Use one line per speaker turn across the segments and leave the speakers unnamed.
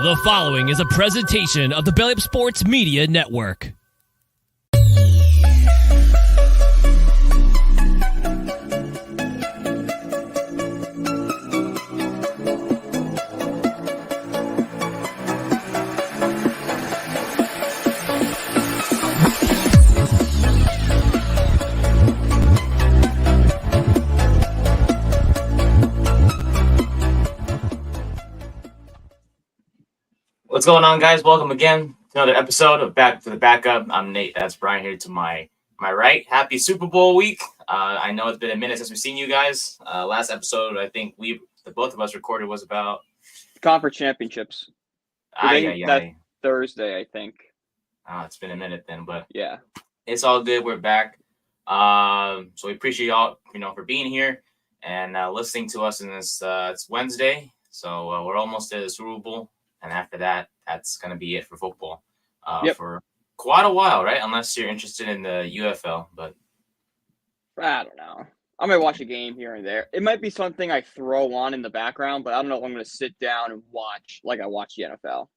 The following is a presentation of the Belly Up Sports Media Network.
What's going on, guys? Welcome again to another episode of Back to the Backup. I'm Nate. That's Brian here to my right. Happy Super Bowl week. I know it's been a minute since we've seen you guys. Last episode, I think both of us recorded was about
conference championships.
That
Thursday, I think.
It's been a minute then, but
yeah,
it's all good. We're back. So we appreciate y'all, for being here and listening to us in this. It's Wednesday, so we're almost at the Super Bowl. And after that, that's going to be it for football for quite a while, right? Unless you're interested in the UFL. But
I don't know. I might watch a game here and there. It might be something I throw on in the background, but I don't know if I'm going to sit down and watch like I watch the NFL.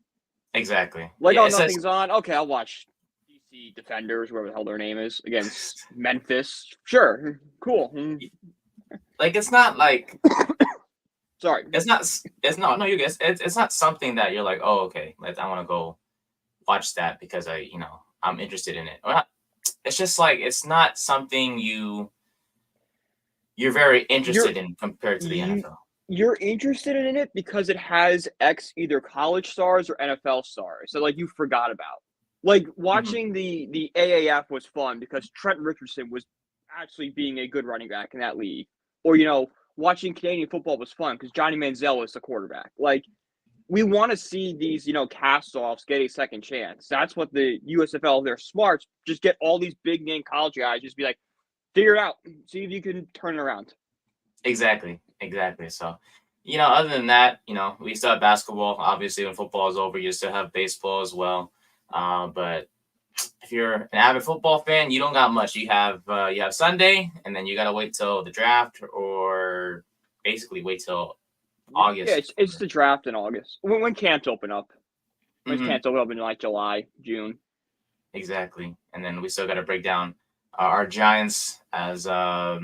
Exactly.
Nothing's on. Okay, I'll watch DC Defenders, whoever the hell their name is, against Memphis. Sure. Cool.
It's not like...
Sorry.
It's not something that you're like, oh, okay, I want to go watch that because I'm interested in it. It's just like, it's not something you're very interested in compared to the NFL.
You're interested in it because it has either college stars or NFL stars that you forgot about. Watching the AAF was fun because Trent Richardson was actually being a good running back in that league. Or, watching Canadian football was fun because Johnny Manziel was the quarterback. We want to see these, cast-offs get a second chance. That's what the USFL, they're smart. Just get all these big-name college guys. Just be like, figure it out. See if you can turn it around.
Exactly. So, other than that, we still have basketball. Obviously, when football is over, you still have baseball as well. But if you're an avid football fan, you don't got much. You have Sunday, and then you got to wait till the draft or basically wait till August.
Yeah, it's the draft in August. When camps open up. When camps open up in July, June.
Exactly. And then we still got to break down our Giants as, they have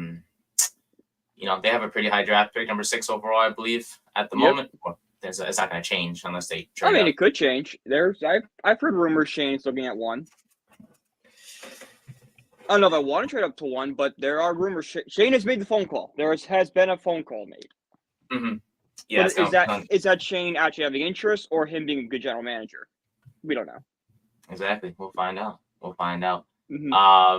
a pretty high draft pick, number 6 overall, I believe, at the moment. Well, it's not going to change unless they trade up.
It could change. I've heard rumors Shane's looking at 1. I don't know if I want to trade up to 1, but there are rumors. Shane has made the phone call. There has been a phone call made.
Mm-hmm. Yeah.
Is that Shane actually having interest or him being a good general manager? We don't know.
Exactly. We'll find out.
Mm-hmm.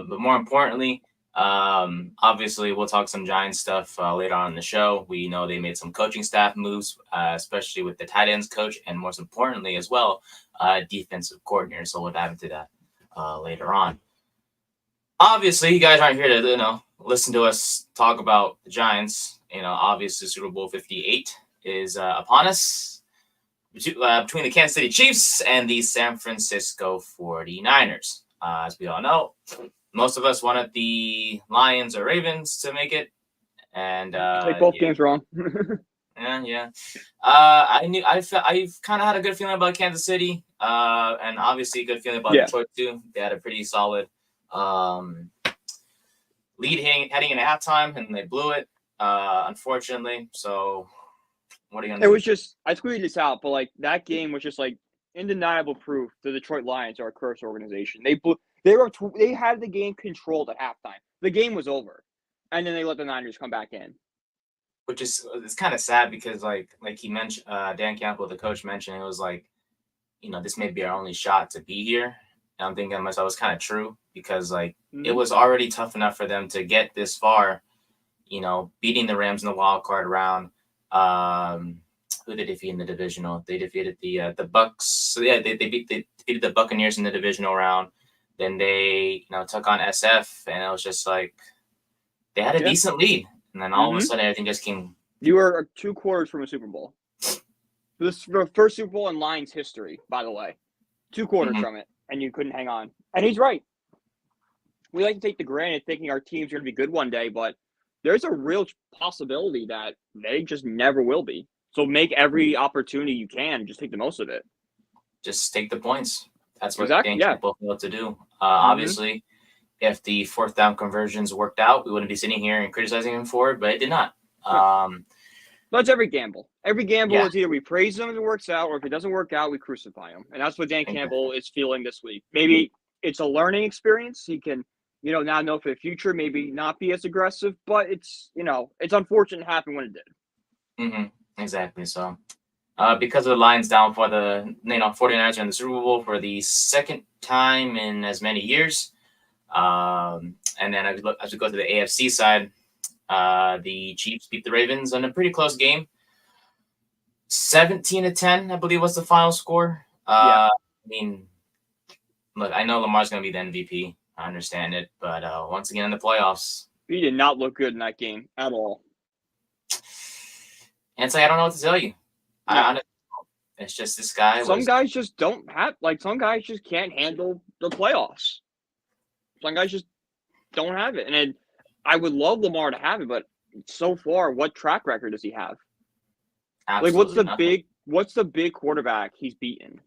But more importantly, obviously we'll talk some Giants stuff later on in the show. We know they made some coaching staff moves, especially with the tight ends coach, and most importantly as well, defensive coordinator. So we'll dive into that later on. Obviously, you guys aren't here to listen to us talk about the Giants. Obviously, Super Bowl 58 is upon us between the Kansas City Chiefs and the San Francisco 49ers. As we all know, most of us wanted the Lions or Ravens to make it, and
both games wrong.
Yeah. I've kind of had a good feeling about Kansas City, and obviously a good feeling about Detroit too. They had a pretty solid lead heading into halftime, and they blew it, unfortunately. So what are you gonna do?
It was just, I tweeted this out, but that game was just undeniable proof the Detroit Lions are a cursed organization. They had the game controlled at halftime. The game was over, and then they let the Niners come back in.
Which is, it's kind of sad because like he mentioned, Dan Campbell, the coach, mentioned, it was this may be our only shot to be here. And I'm thinking to myself, it's kind of true because it was already tough enough for them to get this far, beating the Rams in the wild card round. Who did they defeat in the divisional? They defeated the Bucks. So yeah, they defeated the Buccaneers in the divisional round. Then they took on SF, and it was just they had a decent lead, and then all of a sudden everything just came.
You were 2 quarters from a Super Bowl. This is the first Super Bowl in Lions history, by the way. 2 quarters from it. And you couldn't hang on. And he's right. We like to take the granted thinking our team's going to be good one day, but there's a real possibility that they just never will be. So make every opportunity you can and just take the most of it.
just take the points. That's what
Exactly,
Dan
yeah.
Campbell failed to do. Obviously, if the fourth down conversions worked out, we wouldn't be sitting here and criticizing him for it, but it did not.
That's every gamble. Every gamble
Yeah.
is either we praise him if it works out, or if it doesn't work out, we crucify him. And that's what Dan Campbell is feeling this week. Maybe it's a learning experience. He can, now know for the future, maybe not be as aggressive, but it's unfortunate it happened when it did.
Exactly. So, because of the Lions down for the 49ers in the Super Bowl for the second time in as many years, and then as we go to the AFC side, the Chiefs beat the Ravens in a pretty close game. 17-10, I believe, was the final score. I mean, look, I know Lamar's going to be the MVP. I understand it, but once again in the playoffs,
he did not look good in that game at all.
And it's like I don't know what to tell you.
No.
It's just this guy.
Some guys just don't have some guys just can't handle the playoffs. Some guys just don't have it, and I would love Lamar to have it, but so far, what track record does he have?
Absolutely
what's the big quarterback he's beaten?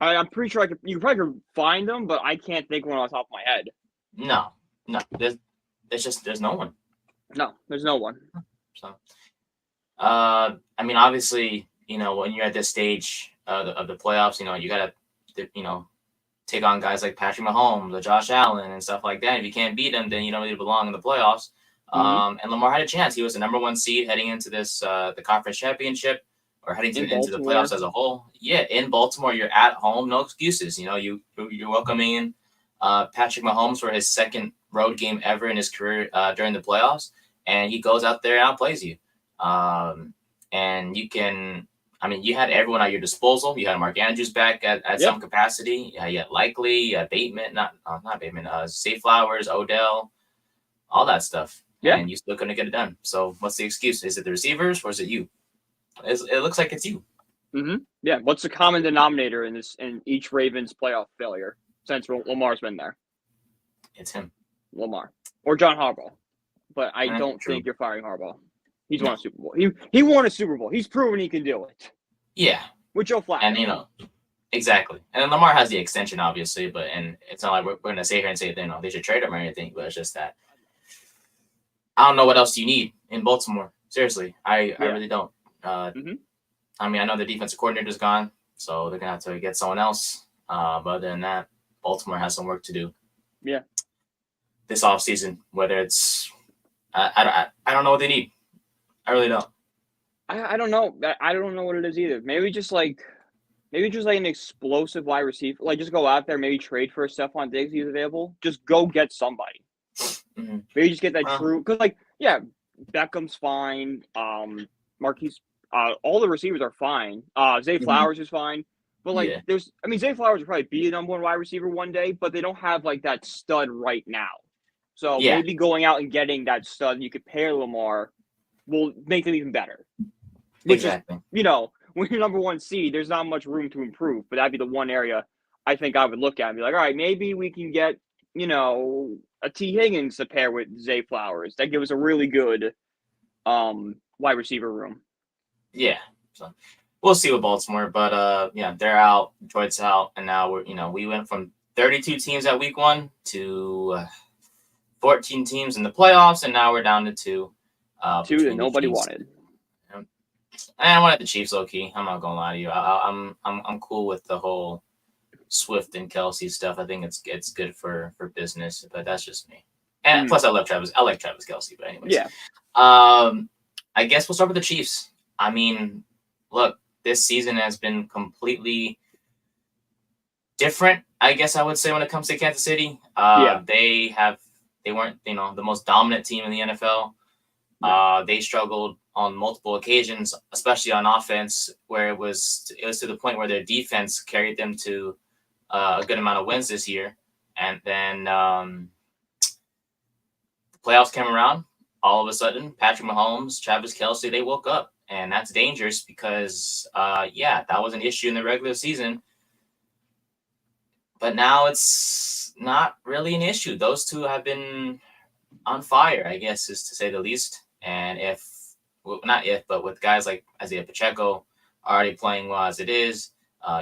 I'm pretty sure you probably could find them, but I can't think of one on the top of my head.
No. There's no one.
No, there's no one.
So, I mean, obviously, when you're at this stage of the playoffs, you gotta, take on guys like Patrick Mahomes or Josh Allen and stuff like that. If you can't beat them, then you don't really belong in the playoffs. And Lamar had a chance. He was the number one seed heading into this the conference championship or heading into the playoffs as a whole. Yeah, in Baltimore, you're at home, no excuses. You're welcoming in Patrick Mahomes for his second road game ever in his career during the playoffs, and he goes out there and outplays you. And you had everyone at your disposal. You had Mark Andrews back at some capacity. You had Likely, Bateman, not Bateman, Zay Flowers, Odell, all that stuff. Yeah. And you still couldn't get it done. So what's the excuse? Is it the receivers or is it you? It looks like it's you.
Yeah. What's the common denominator in each Ravens playoff failure since Lamar's been there?
It's him.
Lamar. Or John Harbaugh. But I don't think you're firing Harbaugh. He's won a Super Bowl. He won a Super Bowl. He's proven he can do it.
Yeah.
With Joe Flacco.
And, exactly. And Lamar has the extension, obviously, and it's not like we're going to sit here and say, they should trade him or anything, but it's just that I don't know what else you need in Baltimore. Seriously. I really don't. I mean, I know the defensive coordinator is gone, so they're going to have to get someone else. But other than that, Baltimore has some work to do.
Yeah.
This offseason, whether it's I don't know what they need. I really don't.
I don't know. I don't know what it is either. Maybe just like an explosive wide receiver. Like just go out there, maybe trade for Stephon Diggs. He's available. Just go get somebody. Maybe just get that true. Because Beckham's fine. Marquise. All the receivers are fine. Zay Flowers is fine. But Zay Flowers will probably be the number one wide receiver one day, but they don't have that stud right now. So maybe going out and getting that stud, and you could pair Lamar, will make them even better.
Exactly.
When you're number one seed, there's not much room to improve, but that'd be the one area I think I would look at and be like, all right, maybe we can get, a T. Higgins to pair with Zay Flowers. That gives us a really good wide receiver room.
Yeah. So we'll see with Baltimore, but they're out, Detroit's out, and now we went from 32 teams at week 1 to 14 teams in the playoffs, and now we're down to 2.
2 that nobody wanted.
And I wanted the Chiefs low key. I'm not gonna lie to you. I'm cool with the whole Swift and Kelsey stuff. I think it's good for business, but that's just me. And plus, I like Travis Kelsey. But anyways, I guess we'll start with the Chiefs. I mean, look, this season has been completely different, I guess I would say, when it comes to Kansas City. They weren't, the most dominant team in the NFL. They struggled on multiple occasions, especially on offense, where it was to the point where their defense carried them to a good amount of wins this year. And then the playoffs came around. All of a sudden, Patrick Mahomes, Travis Kelsey, they woke up. And that's dangerous because, that was an issue in the regular season. But now it's not really an issue. Those two have been on fire, I guess, is to say the least. And not if, but with guys like Isaiah Pacheco already playing well as it is,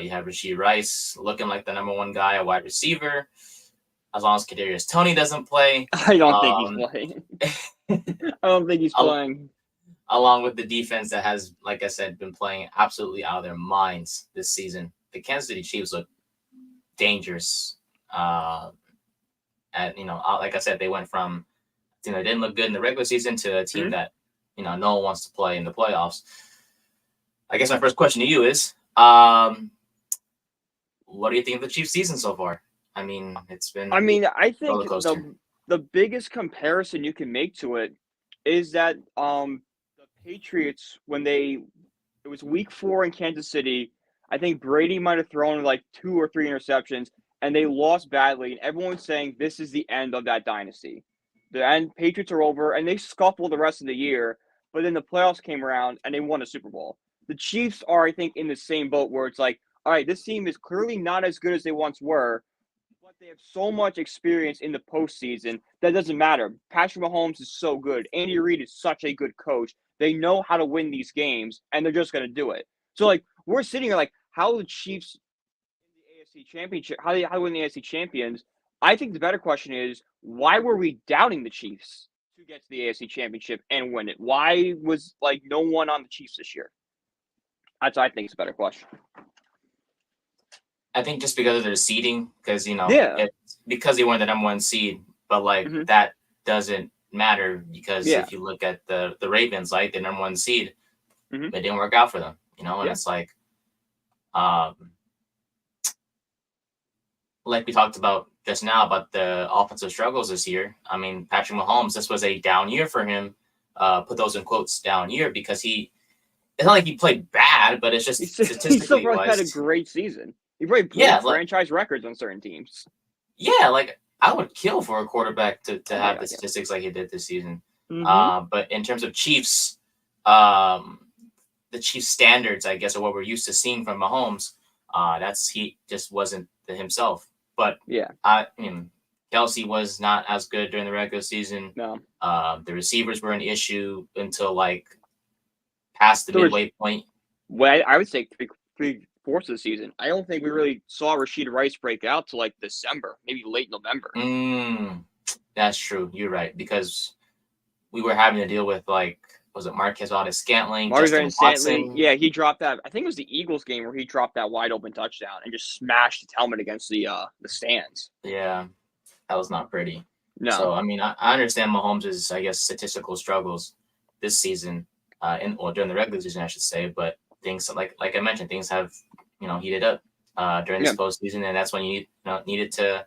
you have Rashee Rice looking like the number one guy, a wide receiver. As long as Kadarius Toney doesn't play,
I don't think he's playing. I don't think he's playing.
Along with the defense that has, like I said, been playing absolutely out of their minds this season. The Kansas City Chiefs look dangerous. Like I said, they went from a team that didn't look good in the regular season to a team that, no one wants to play in the playoffs. I guess my first question to you is, what do you think of the Chiefs season so far? I mean, it's been.
I think the biggest comparison you can make to it is that the Patriots, it was week 4 in Kansas City, I think Brady might have thrown like 2 or 3 interceptions, and they lost badly. And everyone's saying this is the end of that dynasty. The end, Patriots are over, and they scuffled the rest of the year. But then the playoffs came around, and they won a Super Bowl. The Chiefs are, I think, in the same boat where it's like, all right, this team is clearly not as good as they once were, but they have so much experience in the postseason that doesn't matter. Patrick Mahomes is so good. Andy Reid is such a good coach. They know how to win these games, and they're just going to do it. So, like, we're sitting here like, how the Chiefs in the AFC Championship, how they win the AFC Champions. I think the better question is, why were we doubting the Chiefs to get to the AFC Championship and win it? Why was, like, no one on the Chiefs this year? That's what I think is a better question.
I think just because of their seeding, because, because they weren't the number one seed, but, like, that doesn't matter because if you look at the Ravens, like, the number one seed, it didn't work out for them, and it's like, like we talked about just now about the offensive struggles this year. I mean, Patrick Mahomes, this was a down year for him. Put those in quotes, down year, because it's not like he played bad, but it's just statistically
he still had a great season. He probably played franchise records on certain teams.
Yeah, like, I would kill for a quarterback to have the statistics like he did this season. But in terms of Chiefs, the Chiefs standards, I guess, are what we're used to seeing from Mahomes. He just wasn't himself. But I mean, Kelsey was not as good during the regular season.
No.
The receivers were an issue until like past the midway point.
Well, I would say three-fourths of the season. I don't think we really saw Rashee Rice break out till like December, maybe late November.
That's true. You're right, because we were having to deal with, like, was it Marquez Valdes-Scantling?
Justin Watson? Yeah, he dropped that. I think it was the Eagles game where he dropped that wide open touchdown and just smashed his helmet against the stands.
Yeah, that was not pretty.
No.
So, I mean, I understand Mahomes' I guess, statistical struggles this season, during the regular season, I should say, but things like I mentioned, things have heated up during this postseason, and that's when you needed to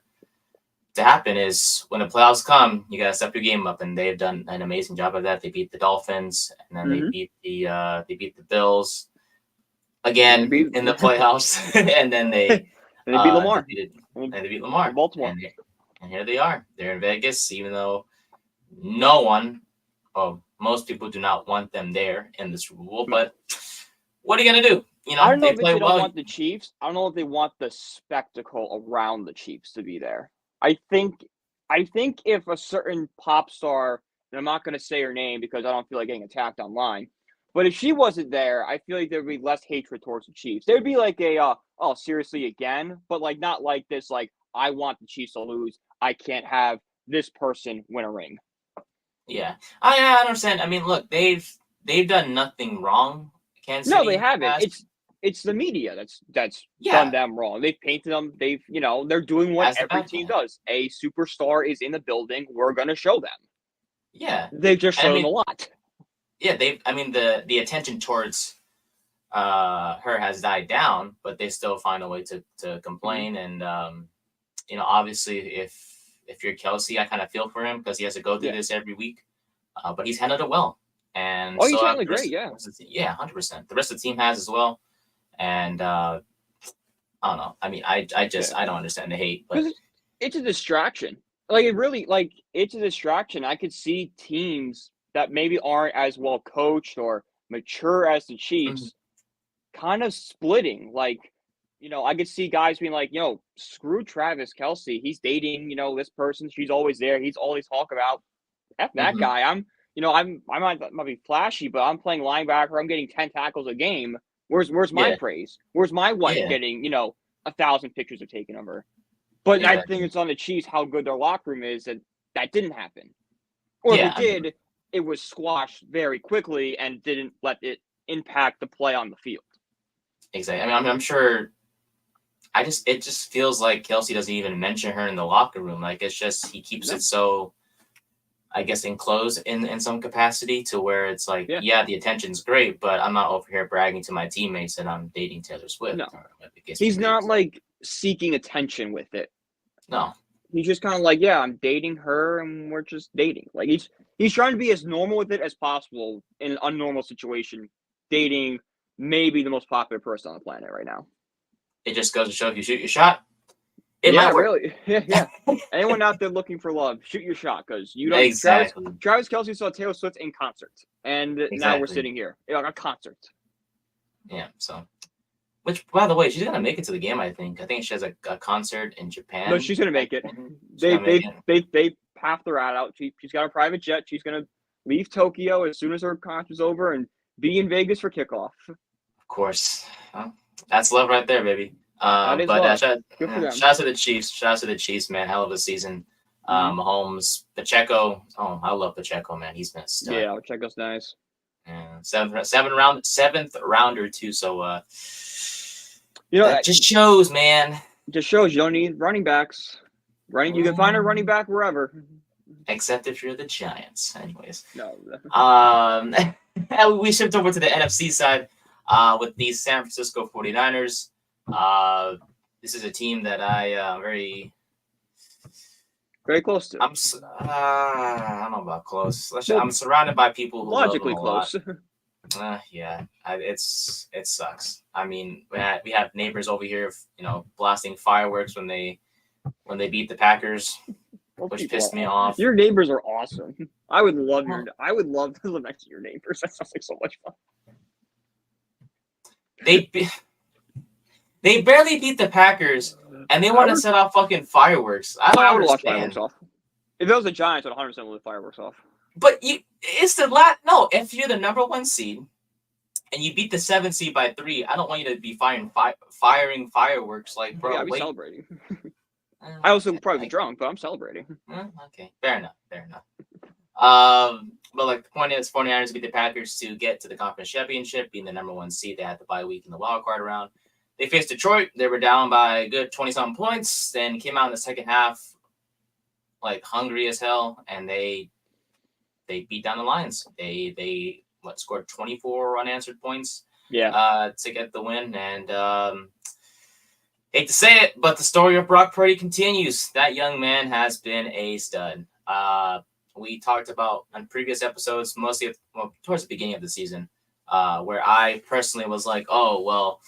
happen is when the playoffs come, you gotta step your game up, and they've done an amazing job of that. They beat the Dolphins, and then they beat the Bills again in the playoffs, and then they
beat Lamar.
They beat Lamar,
Baltimore,
and here they are. They're in Vegas, even though most people do not want them there in the Super Bowl. But what are you gonna do?
I don't know if they don't want the Chiefs. I don't know if they want the spectacle around the Chiefs to be there. I think if a certain pop star, and I'm not going to say her name because I don't feel like getting attacked online, but if she wasn't there, I feel like there would be less hatred towards the Chiefs. There would be like seriously again, but like not like this, like, I want the Chiefs to lose. I can't have this person win a ring.
Yeah, I understand. I mean, look, they've done nothing wrong. Kansas City
they haven't. It's the media that's done them wrong. They've painted them. They're doing what every team does. A superstar is in the building. We're going to show them.
Yeah.
They've just shown them a lot.
Yeah, the attention towards her has died down, but they still find a way to complain. And, obviously if you're Kelsey, I kind of feel for him because he has to go through this every week. But he's handled it well. And
he's handled great, yeah.
100%. The rest of the team has as well. And I don't know. I mean, I don't understand the hate, but
it's a distraction. Like, it really, like, it's a distraction. I could see teams that maybe aren't as well coached or mature as the Chiefs kind of splitting. Like, I could see guys being like, screw Travis Kelce. He's dating, this person. She's always there. He's all they talk about. F that guy. I might be flashy, but I'm playing linebacker. I'm getting 10 tackles a game. Where's my
Yeah,
praise? Where's my wife
yeah,
getting 1,000 pictures of taken of her? But I think
exactly.
it's on the Chiefs how good their locker room is that didn't happen. Or if
Yeah,
it
I mean,
did, it was squashed very quickly and didn't let it impact the play on the field.
exactly. I mean, I'm sure. It just feels like Kelsey doesn't even mention her in the locker room. Like it's just he keeps
No.
it so, I guess, enclosed in some capacity to where it's like,
Yeah.
yeah, the attention's great, but I'm not over here bragging to my teammates that I'm dating Taylor Swift.
No.
Or whatever the case may
He's
be.
not like seeking attention with it.
No,
He's just kind of like, yeah, I'm dating her and we're just dating. Like he's trying to be as normal with it as possible in an unnormal situation, dating maybe the most popular person on the planet right now.
it just goes to show if you shoot your shot, it
Yeah,
might work.
really. Yeah. Anyone out there looking for love, shoot your shot because you don't.
Exactly.
Travis Kelce saw Taylor Swift in concert, and now we're
Exactly.
sitting here at a concert.
Yeah. So, which, by the way, she's gonna make it to the game. I think. I think she has a concert in Japan.
No, she's gonna make it.
She's gonna make it.
They path her out. She's got a private jet. She's gonna leave Tokyo as soon as her concert's over and be in Vegas for kickoff.
Of course. Well, that's love right there, baby.
That is
But
love.
shout
Good for them.
out to the Chiefs. Shout out to the Chiefs, man. Hell of a season. Mahomes, Pacheco. Oh, I love Pacheco, man. He's been a stud.
Yeah, Pacheco's nice.
Yeah, seventh rounder too. So
That
just shows, man.
just shows you don't need running backs. You can find a running back wherever.
Except if you're the Giants, anyways.
No.
We shift over to the NFC side with the San Francisco 49ers. This is a team that I very
close to.
I don't know about close. I'm surrounded by people who
logically
love them
close.
a lot. It sucks. I mean, we have neighbors over here, blasting fireworks when they beat the Packers, which pissed me off.
Your neighbors are awesome. I would love to live next to your neighbors. That sounds like so much fun.
They barely beat the Packers, and they want to set off fucking fireworks. I would
watch fireworks off. If it was the Giants, I'd 100% let the fireworks off.
But it's the no. If you're the number 1 seed and you beat the 7 seed by 3, I don't want you to be firing fireworks like, bro.
Yeah, I'd be celebrating. I also probably be drunk, but I'm celebrating.
Okay, fair enough. But like the point is, 49ers beat the Packers to get to the conference championship, being the number 1 seed. They had the bye week in the wild card round. They faced Detroit. They were down by a good 20-something points. Then came out in the second half like hungry as hell, and they beat down the Lions. They scored 24 unanswered points.
Yeah.
To get the win, and hate to say it, but the story of Brock Purdy continues. That young man has been a stud. We talked about on previous episodes, mostly towards the beginning of the season, where I personally was like, oh well,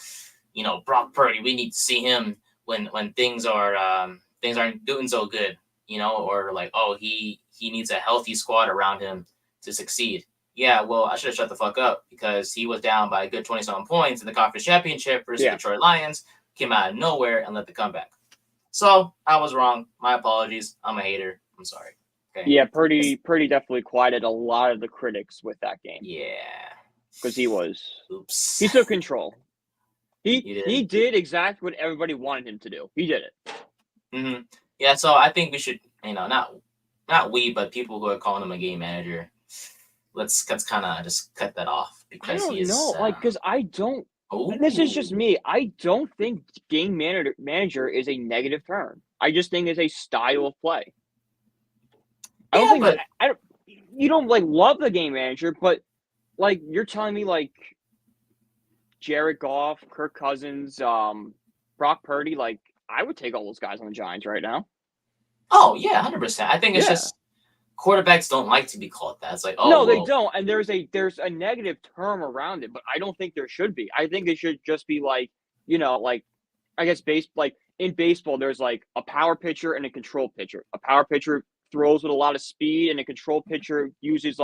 Brock Purdy, we need to see him when things aren't doing so good, or like, oh, he needs a healthy squad around him to succeed. Yeah, well, I should have shut the fuck up because he was down by a good 20-something points in the conference championship versus Detroit Lions, came out of nowhere and led the comeback. So I was wrong. My apologies. I'm a hater. I'm sorry. Okay.
Yeah, Purdy definitely quieted a lot of the critics with that game.
Yeah.
Because he
Oops.
He took control. He did exactly what everybody wanted him to do. He did it.
Mm-hmm. Yeah, so I think we should, not we, but people who are calling him a game manager, let's kind of just cut that off because
I don't
he is.
know, because I don't. This is just me. I don't think game manager is a negative term. I just think it's a style of play. I don't think you don't love the game manager, but you're telling me Jared Goff, Kirk Cousins, Brock Purdy, I would take all those guys on the Giants right now.
Oh yeah, 100%. I think it's just quarterbacks don't like to be called that. It's like, oh
no, they don't, and there's a negative term around it, but I don't think there should be. I think it should just be I guess in baseball, there's a power pitcher and a control pitcher. A power pitcher throws with a lot of speed, and a control pitcher uses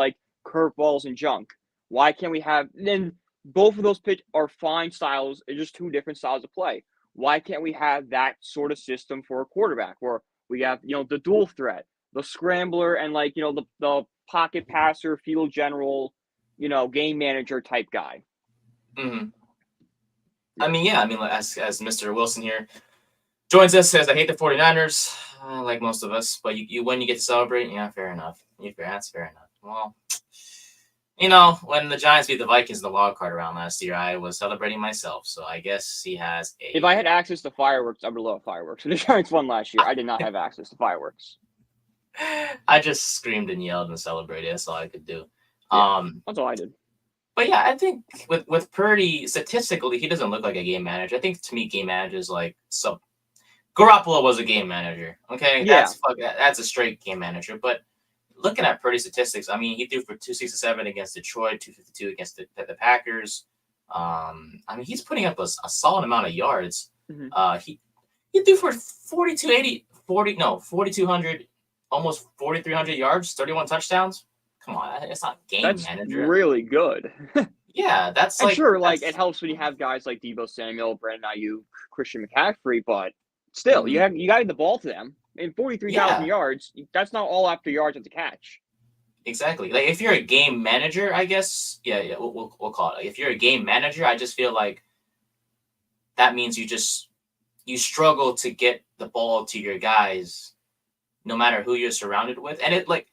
curveballs and junk. Why can't we have then? Both of those pitch are fine styles. It's just two different styles of play. Why can't we have that sort of system for a quarterback where we have, the dual threat, the scrambler and like the pocket passer, field general, game manager type guy.
Mm-hmm. I mean, yeah. I mean, as Mr. Wilson here joins us, says, I hate the 49ers, like most of us, but you win, you get to celebrate. Yeah, fair enough. That's fair enough. Well, when the Giants beat the Vikings in the wild card round last year, I was celebrating myself. So I guess he has a.
If I had access to fireworks, I would love fireworks. When the Giants won last year, I did not have access to fireworks.
I just screamed and yelled and celebrated. That's all I could do.
Yeah, that's all I did.
But yeah, I think with Purdy, statistically, he doesn't look like a game manager. I think to me, game managers like so. Garoppolo was a game manager. Okay,
Yeah.
that's a straight game manager. But looking at Purdy statistics, I mean, he threw for 267 against Detroit, 252 against the Packers. I mean, he's putting up a solid amount of yards.
Mm-hmm.
He threw for 4,200, almost 4,300 yards, 31 touchdowns. Come on, it's not game manager.
That's really good.
Yeah, that's
and sure, like it helps when you have guys like Deebo Samuel, Brandon Ayuk, Christian McCaffrey, but still, you got the ball to them in 43,000 yards. That's not all after yards at the catch.
Exactly. Like if you're a game manager, I guess, we'll call it. Like, if you're a game manager, I just feel like that means you struggle to get the ball to your guys, no matter who you're surrounded with, and it like.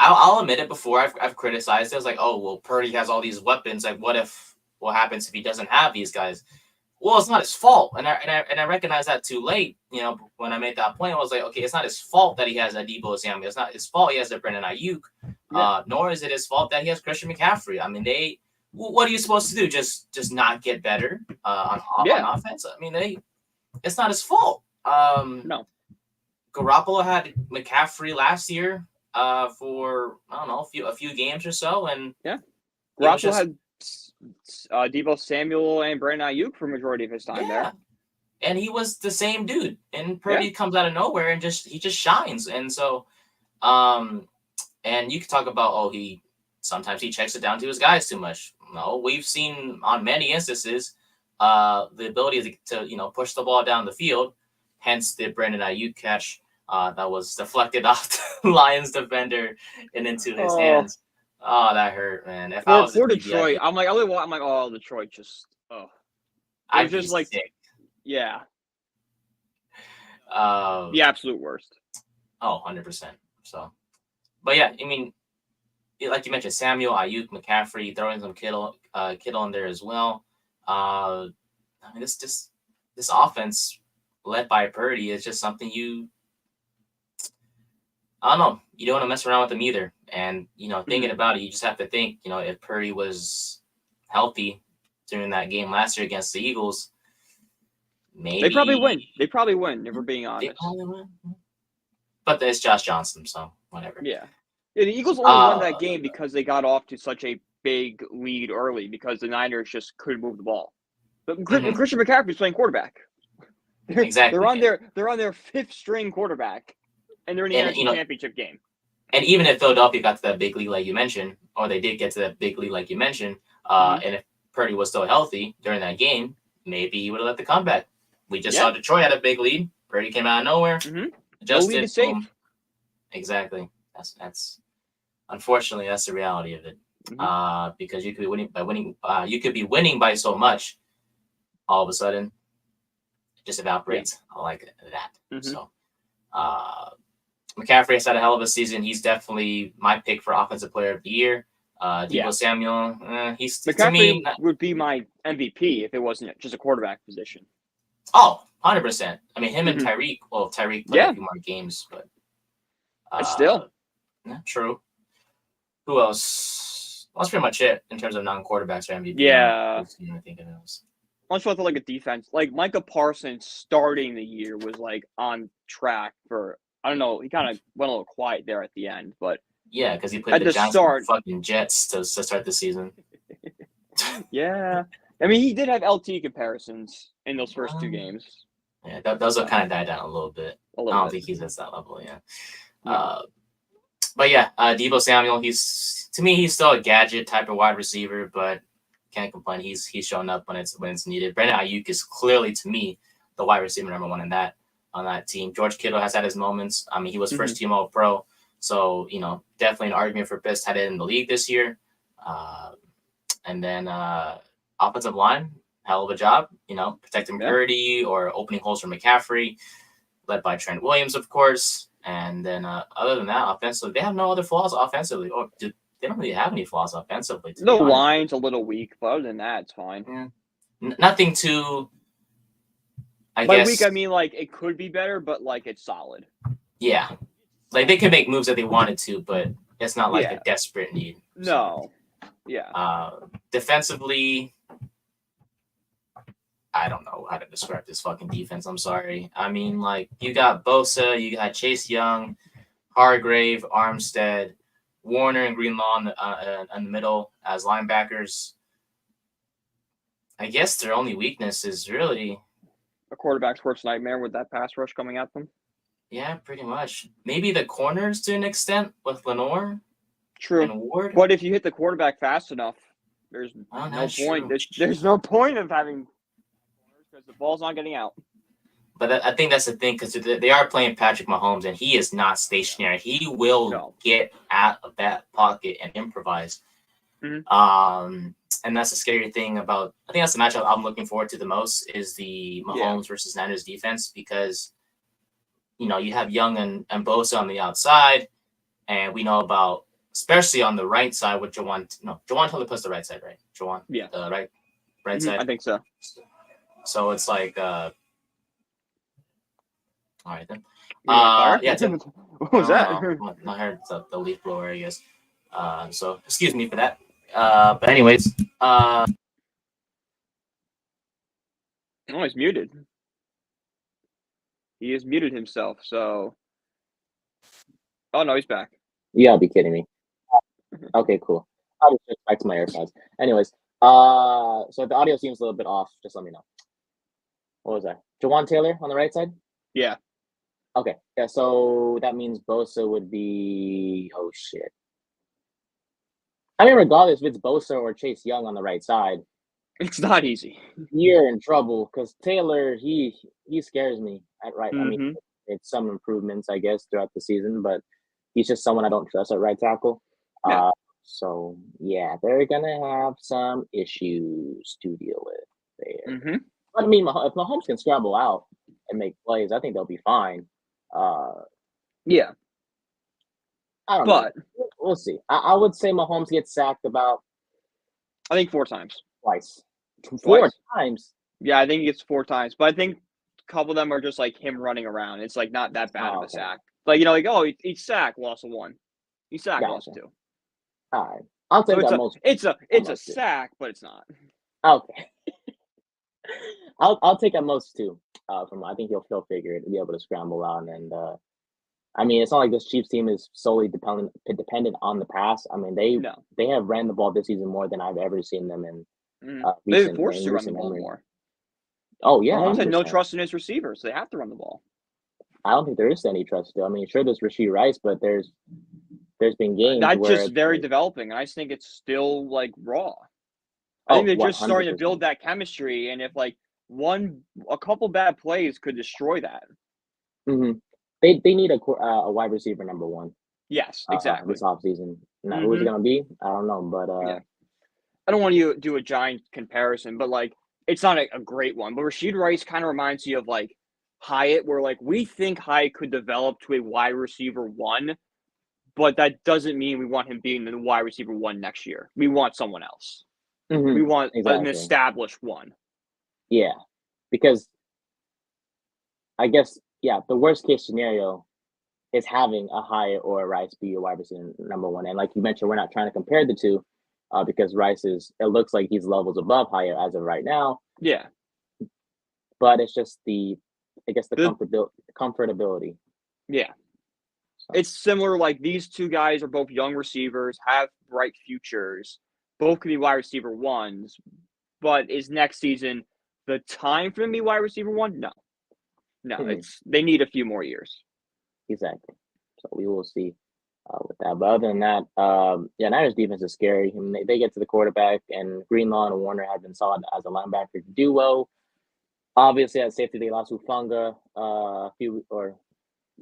I'll admit it. Before I've criticized it. I was like, oh well, Purdy has all these weapons. Like, what happens if he doesn't have these guys? Well, it's not his fault, and I recognize that too late. When I made that point, I was like, okay, it's not his fault that he has a Deebo Samuel. It's not his fault he has a Brandon Ayuk. Nor is it his fault that he has Christian McCaffrey. I mean, what are you supposed to do? Just not get better on offense? I mean, it's not his fault.
No.
Garoppolo had McCaffrey last year. For I don't know a few games or so, and
Garoppolo had Deebo Samuel and Brandon Ayuk for majority of his time there,
and he was the same dude. And Purdy comes out of nowhere and he just shines. And so, and you can talk about sometimes he checks it down to his guys too much. No, we've seen on many instances the ability to push the ball down the field. Hence the Brandon Ayuk catch. That was deflected off the Lions defender and into his hands. Oh, that hurt, man. If I was
for Detroit, I'm like, oh, Detroit just,
I'd just like, sick.
Yeah. The absolute worst.
100%. So, but yeah, I mean, like you mentioned, Samuel, Ayuk, McCaffrey, throwing some Kittle in there as well. I mean, this offense led by Purdy is just something I don't know. You don't want to mess around with them either. And, thinking about it, you just have to think, if Purdy was healthy during that game last year against the Eagles, maybe.
They probably win, if we're being honest.
They probably win. But it's Josh Johnson, so whatever.
Yeah. The Eagles only won that game because they got off to such a big lead early because the Niners just couldn't move the ball. But Christian McCaffrey's playing quarterback.
Exactly.
They're on their fifth string quarterback. And they're in the NFC Championship game.
And even if Philadelphia got to that big lead like you mentioned, or they did get to that big lead like you mentioned, and if Purdy was still healthy during that game, maybe he would have let the comeback. We just saw Detroit had a big lead. Purdy came out of nowhere. Adjusted.
No lead is safe.
Exactly. That's unfortunately that's the reality of it. Because you could be winning by so much, all of a sudden, it just evaporates. I like that. So. McCaffrey has had a hell of a season. He's definitely my pick for Offensive Player of the Year. Deebo Samuel,
McCaffrey would be my MVP if it wasn't just a quarterback position.
Oh, 100%. I mean, him and Tyreek. Well, Tyreek played a few more games, but
still.
Yeah, true. Who else? Well, that's pretty much it in terms of non-quarterbacks for MVP.
Yeah.
I think of those.
Much about like a defense, like Micah Parsons starting the year was like on track for. I don't know. He kind of went a little quiet there at the end, but
yeah, because he played the Giants fucking Jets to start the season.
Yeah, I mean he did have LT comparisons in those first two games.
Yeah, those will kind of die down a little bit. I don't think he's at that level. Yeah. But yeah, Deebo Samuel. He's still a gadget type of wide receiver, but can't complain. He's showing up when it's needed. Brandon Ayuk is clearly to me the wide receiver number one in that on that team. George Kittle has had his moments. I mean, he was first
Mhm.
team All-Pro, so definitely an argument for best tight end in the league this year. And then offensive line, hell of a job. Protecting
Yeah.
Purdy or opening holes for McCaffrey, led by Trent Williams, of course. And then other than that, offensively, they have no other flaws offensively. They don't really have any flaws offensively, to
The
be honest.
line's a little weak, but other than that, it's fine.
Yeah. Nothing too, I
By
guess.
weak, I mean like it could be better, but like it's solid.
Yeah. Like they could make moves that they wanted to, but it's not like a desperate need.
No. Yeah.
Defensively, I don't know how to describe this fucking defense. I'm sorry. I mean, like, you got Bosa, you got Chase Young, Hargrave, Armstead, Warner, and Greenlaw in the middle as linebackers. I guess their only weakness is really
A quarterback's worst nightmare with that pass rush coming at them.
Yeah, pretty much. Maybe the corners to an extent with Lenore
True.
and Ward.
But if you hit the quarterback fast enough, there's no
that's
point.
true.
There's no point of having because the ball's not getting out.
But I think that's the thing, because they are playing Patrick Mahomes, and he is not stationary. He will get out of that pocket and improvise.
Mhm.
And that's the scary thing about. I think that's the matchup I'm looking forward to the most is the Mahomes versus Niners defense, because you have Young and Bosa on the outside, and we know about, especially on the right side with Jawan. No, Jawan totally plays the right side, right? Jawan, right side.
I think so.
So it's like, all right then.
What was that?
I heard the leaf blower, I guess. So excuse me for that. But anyways,
Oh, he's muted. He has muted himself, so. Oh no, he's back.
You gotta be kidding me. Okay, cool. I'll just switch back to my AirPods. Anyways, so if the audio seems a little bit off, just let me know. What was that? Jawan Taylor on the right side?
Yeah.
Okay. Yeah, so that means Bosa would be shit. I mean, regardless if it's Bosa or Chase Young on the right side,
it's not easy.
You're in trouble because Taylor, he scares me at right. I mean, it's some improvements, I guess, throughout the season, but he's just someone I don't trust at right tackle.
Yeah.
So yeah, they're gonna have some issues to deal with there. But I mean, if Mahomes can scramble out and make plays, I think they'll be fine.
Yeah.
I don't know. We'll see. I would say Mahomes gets sacked about,
I think 4 times.
Twice. 4 times?
Yeah, I think he gets 4 times. But I think a couple of them are just like him running around. It's like not that bad of a sack. Like, he sacked, loss of 1. He sacked, loss of 2.
All right. I'll take that most.
It's a sack, but it's not.
Okay. I'll take at most 2 from. I think he'll figure it, be able to scramble out, and I mean, it's not like this Chiefs team is solely dependent on the pass. I mean, they have ran the ball this season more than I've ever seen them in.
They've been forced to run the ball more.
Oh yeah,
Mahomes had no trust in his receivers. They have to run the ball.
I don't think there is any trust still. I mean, sure, there's Rashee Rice, but there's been games
that's
where
just very developing, and I just think it's still like raw. I think they're just starting to build that chemistry, and if like a couple bad plays could destroy that.
They need a wide receiver number 1.
Yes, exactly.
This offseason. Now, who's it gonna be? I don't know, but
I don't want to do a giant comparison, but like it's not a great one. But Rashee Rice kind of reminds you of like Hyatt, where like we think Hyatt could develop to a wide receiver 1, but that doesn't mean we want him being the wide receiver 1 next year. We want someone else. We want an established 1.
Yeah, because I guess the worst case scenario is having a Hyatt or a Rice be your wide receiver number 1. And like you mentioned, we're not trying to compare the two because Rice it looks like he's levels above Hyatt as of right now.
Yeah.
But it's just the comfortability.
Yeah. It's similar, like these 2 guys are both young receivers, have bright futures. Both could be wide receiver 1s, but is next season the time for them to be wide receiver 1? No, they need a few more years.
Exactly. So we will see with that. But other than that, Niners defense is scary. I mean, they get to the quarterback, and Greenlaw and Warner have been solid as a linebacker duo. Obviously, at safety, they lost Hufanga a few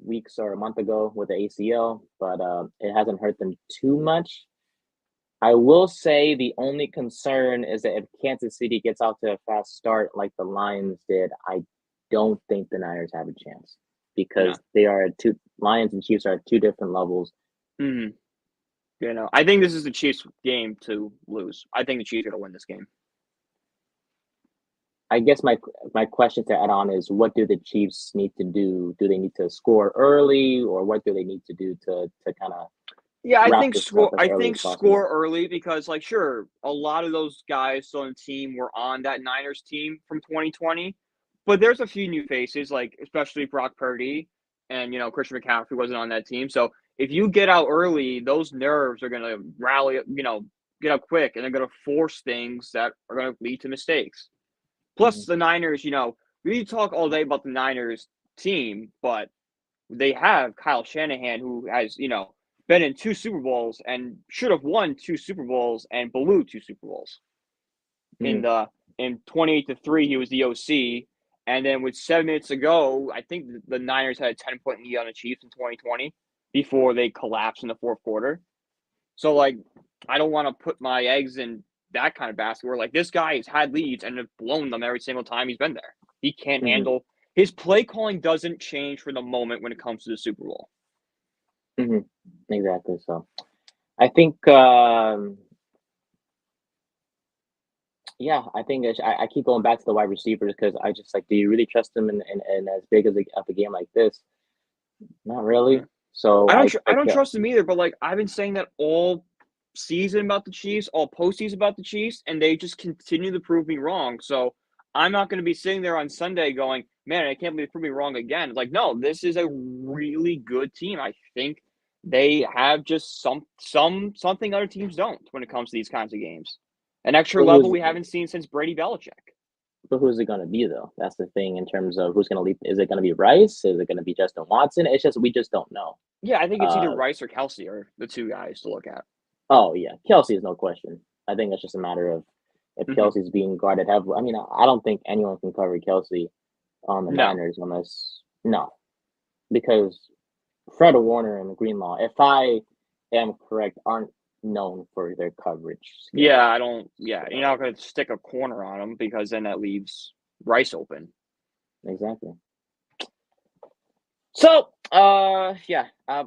weeks or a month ago with the ACL, but it hasn't hurt them too much. I will say the only concern is that if Kansas City gets out to a fast start like the Lions did, I don't think the Niners have a chance because Lions and Chiefs are at two different levels.
Mm-hmm. You know, I think this is the Chiefs' game to lose. I think the Chiefs are going to win this game.
I guess my question to add on is, what do the Chiefs need to do? Do they need to score early, or what do they need to do to kind of?
Yeah, I think
score
early because, like, sure, a lot of those guys on the team were on that Niners team from 2020, but there's a few new faces, like especially Brock Purdy and Christian McCaffrey wasn't on that team. So if you get out early, those nerves are gonna rally, get up quick, and they're gonna force things that are gonna lead to mistakes. Plus, the Niners, we talk all day about the Niners team, but they have Kyle Shanahan, who has, been in 2 Super Bowls and should have won 2 Super Bowls and blew 2 Super Bowls. In 28-3, he was the OC, and then with 7 minutes ago, I think the Niners had a 10-point lead on the Chiefs in 2020 before they collapsed in the fourth quarter. So, like, I don't want to put my eggs in that kind of basket where, like, this guy has had leads and have blown them every single time he's been there. He can't handle – his play calling doesn't change for the moment when it comes to the Super Bowl.
Exactly. So I think, I think I keep going back to the wide receivers because I just do you really trust them in as big as a game like this? Not really. So
I don't trust them either, but I've been saying that all season about the Chiefs, all postseason about the Chiefs, and they just continue to prove me wrong. So I'm not going to be sitting there on Sunday going, man, I can't believe they proved me wrong again. No, this is a really good team. I think they have just something other teams don't when it comes to these kinds of games. An extra level we haven't seen since Brady Belichick.
But who's it going to be, though? That's the thing in terms of who's going to lead. Is it going to be Rice? Is it going to be Justin Watson? It's just we just don't know.
Yeah, I think it's either Rice or Kelsey are the two guys to look at.
Oh, yeah. Kelsey is no question. I think it's just a matter of if Kelsey's being guarded heavily. I mean, I don't think anyone can cover Kelsey on the Niners unless – no. Because Fred Warner and Greenlaw, if I am correct, aren't known for their coverage skills.
You're not going to stick a corner on them because then that leaves Rice open.
Exactly. So, I think I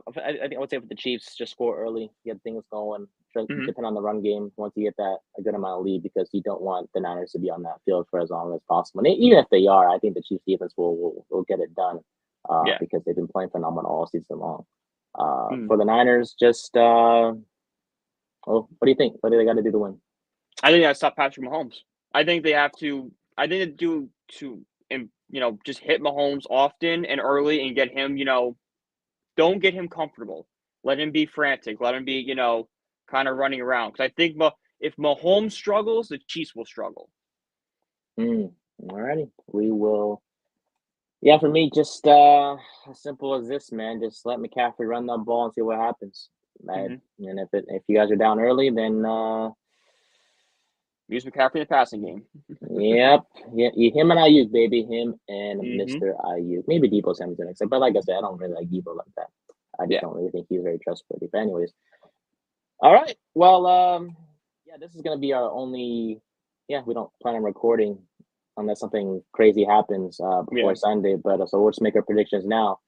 would say for the Chiefs, just score early, get things going, depend on the run game once you get a good amount of lead because you don't want the Niners to be on that field for as long as possible. And even if they are, I think the Chiefs defense will get it done because they've been playing phenomenal all season long. For the Niners, just what do you think? What do they got to do to win?
I think they got to stop Patrick Mahomes. I think they have to. I think they do to just hit Mahomes often and early and get him. Don't get him comfortable. Let him be frantic. Let him be kind of running around. Because I think if Mahomes struggles, the Chiefs will struggle.
Alrighty, we will. Yeah, for me, just as simple as this, man. Just let McCaffrey run the ball and see what happens. And if you guys are down early, then
use McCaffrey in the passing game.
Yep. Yeah, him and Ayuk, baby. Him and Mr. Ayuk. Maybe Debo Samuel's the next. But like I said, I don't really like Debo like that. I just don't really think he's very trustworthy. But anyways. All right. Well, this is gonna be our only we don't plan on recording unless something crazy happens before Sunday. But so we'll just make our predictions now.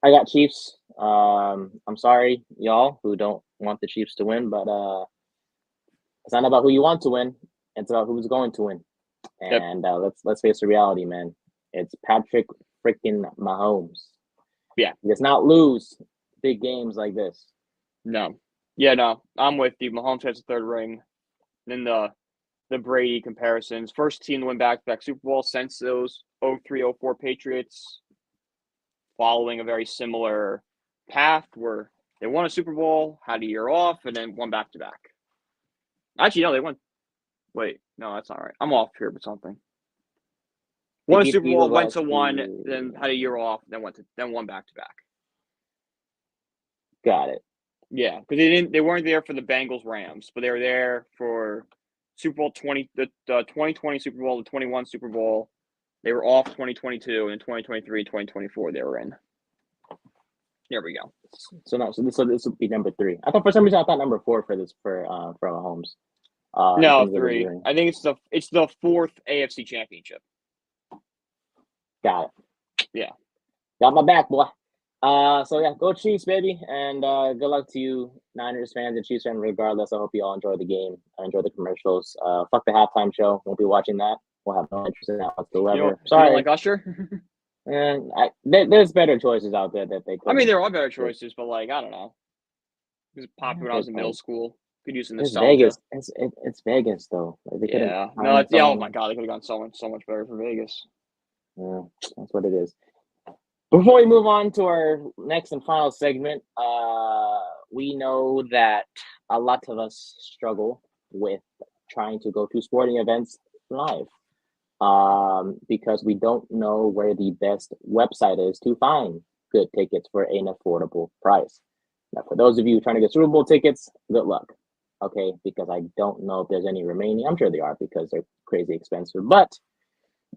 I got Chiefs. I'm sorry, y'all, who don't want the Chiefs to win, but it's not about who you want to win. It's about who's going to win. And let's face the reality, man. It's Patrick freaking Mahomes.
Yeah.
He does not lose big games like this.
No. Yeah, no. I'm with you. Mahomes has a third ring. Then the Brady comparisons. First team to win back-to-back Super Bowl since those 03-04 Patriots, following a very similar path where they won a Super Bowl, had a year off, and then won back-to-back. Actually, no, they won. Wait, no, that's not right. I'm off here with something. Won a Super Bowl, went to one, then had a year off, then won back-to-back.
Got it.
Yeah, because they weren't there for the Bengals Rams, but they were there for Super Bowl 20, the 2020 Super Bowl, the 21 Super Bowl, They were off 2022, and in 2023 and 2024 they were in. There we go.
So this would be number 3. I thought for some reason I thought number 4 for Mahomes.
No, 3. I think it's the 4th AFC Championship.
Got it.
Yeah.
Got my back, boy. So yeah, go Chiefs, baby, and good luck to you, Niners fans and Chiefs fans. Regardless, I hope you all enjoy the game. Enjoy the commercials. Fuck the halftime show. Won't be watching that. We'll have no interest in that whatsoever.
Sorry, like Usher.
And there's better choices out there that they could.
I mean, there are better choices, but like I don't know. It was popular when I was in middle school. Could use some nostalgia.
Vegas. It's Vegas though.
Yeah. No. Oh my God, they could have gone so much better for Vegas.
Yeah, that's what it is. Before we move on to our next and final segment, we know that a lot of us struggle with trying to go to sporting events live because we don't know where the best website is to find good tickets for an affordable price. Now, for those of you trying to get Super Bowl tickets, good luck, okay? Because I don't know if there's any remaining. I'm sure they are because they're crazy expensive, but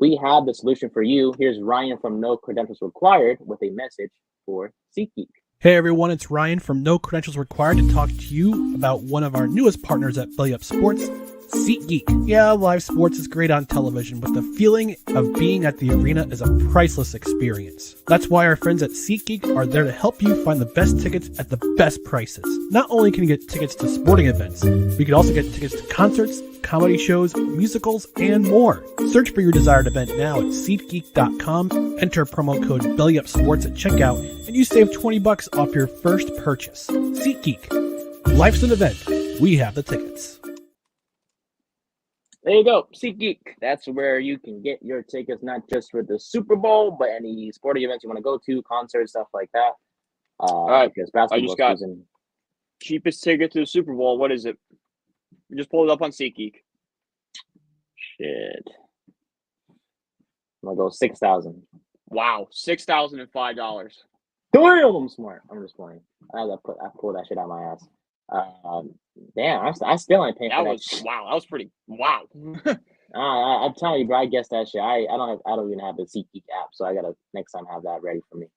we have the solution for you. Here's Ryan from No Credentials Required with a message for SeatGeek.
Hey everyone, it's Ryan from No Credentials Required to talk to you about one of our newest partners at Belly Up Sports, SeatGeek. Yeah, live sports is great on television, but the feeling of being at the arena is a priceless experience. That's why our friends at SeatGeek are there to help you find the best tickets at the best prices. Not only can you get tickets to sporting events, we can also get tickets to concerts, comedy shows, musicals, and more. Search for your desired event now at SeatGeek.com, enter promo code BellyUpSports at checkout, and you save $20 off your first purchase. SeatGeek. Life's an event. We have the tickets.
There you go, SeatGeek. That's where you can get your tickets, not just for the Super Bowl, but any sporting events you want to go to, concerts, stuff like that.
All right,
because basketball
I just got
season.
Cheapest ticket to the Super Bowl. What is it? Just pull it up on SeatGeek.
Shit. I'm gonna go 6,000.
Wow, $6,005.
Damn, I'm smart. I'm just playing. I pulled that shit out of my ass. Damn, I still ain't paying for that.
Wow. That was pretty. Wow.
I'm telling you, bro. I guess that shit. I don't even have the SeatGeek app, so I gotta next time have that ready for me.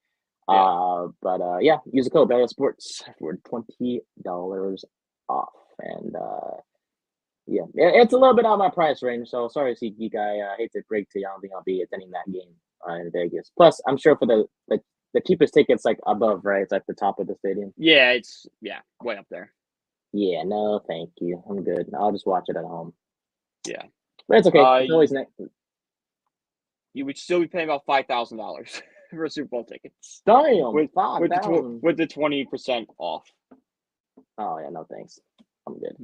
Yeah. Use the code BellyUpSports for $20 off, and yeah, it's a little bit out of my price range. So sorry, SeatGeek. I hate to break to you. I don't think I'll be attending that game in Vegas. Plus, I'm sure for the cheapest tickets, like above, right? It's like the top of the stadium.
Yeah, it's way up there.
Yeah, no, thank you. I'm good. I'll just watch it at home.
Yeah,
but it's okay. It's always next.
You would still be paying about $5,000 for a Super Bowl ticket.
Damn,
with the 20% off.
Oh yeah, no thanks. I'm good.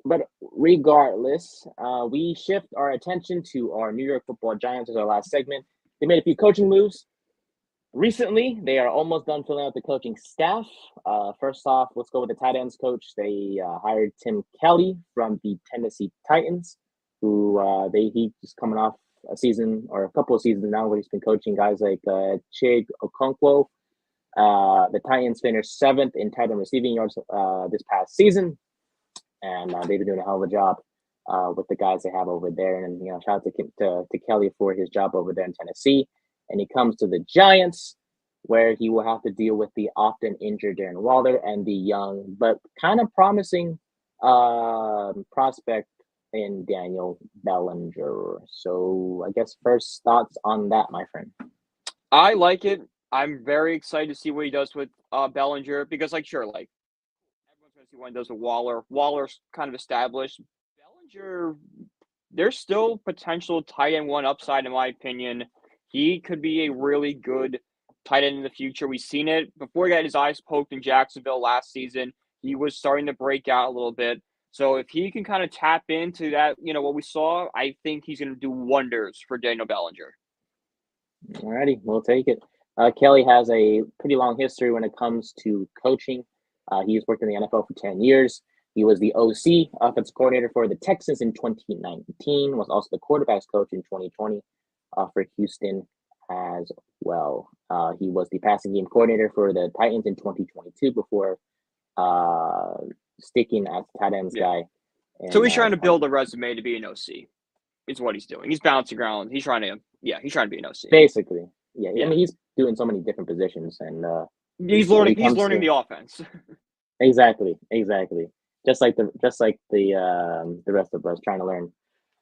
But regardless, we shift our attention to our New York Football Giants as our last segment. They made a few coaching moves. Recently, they are almost done filling out the coaching staff. First off, let's go with the tight ends coach. They hired Tim Kelly from the Tennessee Titans, who he's just coming off a season or a couple of seasons now where he's been coaching guys like Chig Okonkwo. The Titans finished 7th in tight end receiving yards this past season, and they've been doing a hell of a job with the guys they have over there. And shout out to Kelly for his job over there in Tennessee. And he comes to the Giants, where he will have to deal with the often injured Darren Waller and the young but kind of promising prospect in Daniel Bellinger. So I guess first thoughts on that, my friend.
I like it. I'm very excited to see what he does with Bellinger because, everyone's going to see what he does with Waller. Waller's kind of established. Bellinger, there's still potential tight end 1 upside, in my opinion. He could be a really good tight end in the future. We've seen it before he got his eyes poked in Jacksonville last season. He was starting to break out a little bit. So if he can kind of tap into that, what we saw, I think he's going to do wonders for Daniel Bellinger.
Alrighty, we'll take it. Kelly has a pretty long history when it comes to coaching. He's worked in the NFL for 10 years. He was the OC, offensive coordinator for the Texans in 2019, was also the quarterbacks coach in 2020 for Houston as well. He was the passing game coordinator for the Titans in 2022 before sticking as tight ends guy.
And, so he's trying to build a resume to be an OC. is what he's doing. He's bouncing around. He's trying to be an OC.
Basically, yeah.
Yeah.
I mean, he's doing so many different positions, and
He's
when
learning.
it
He's
comes
learning
to-
the offense.
exactly. Just like the rest of us trying to learn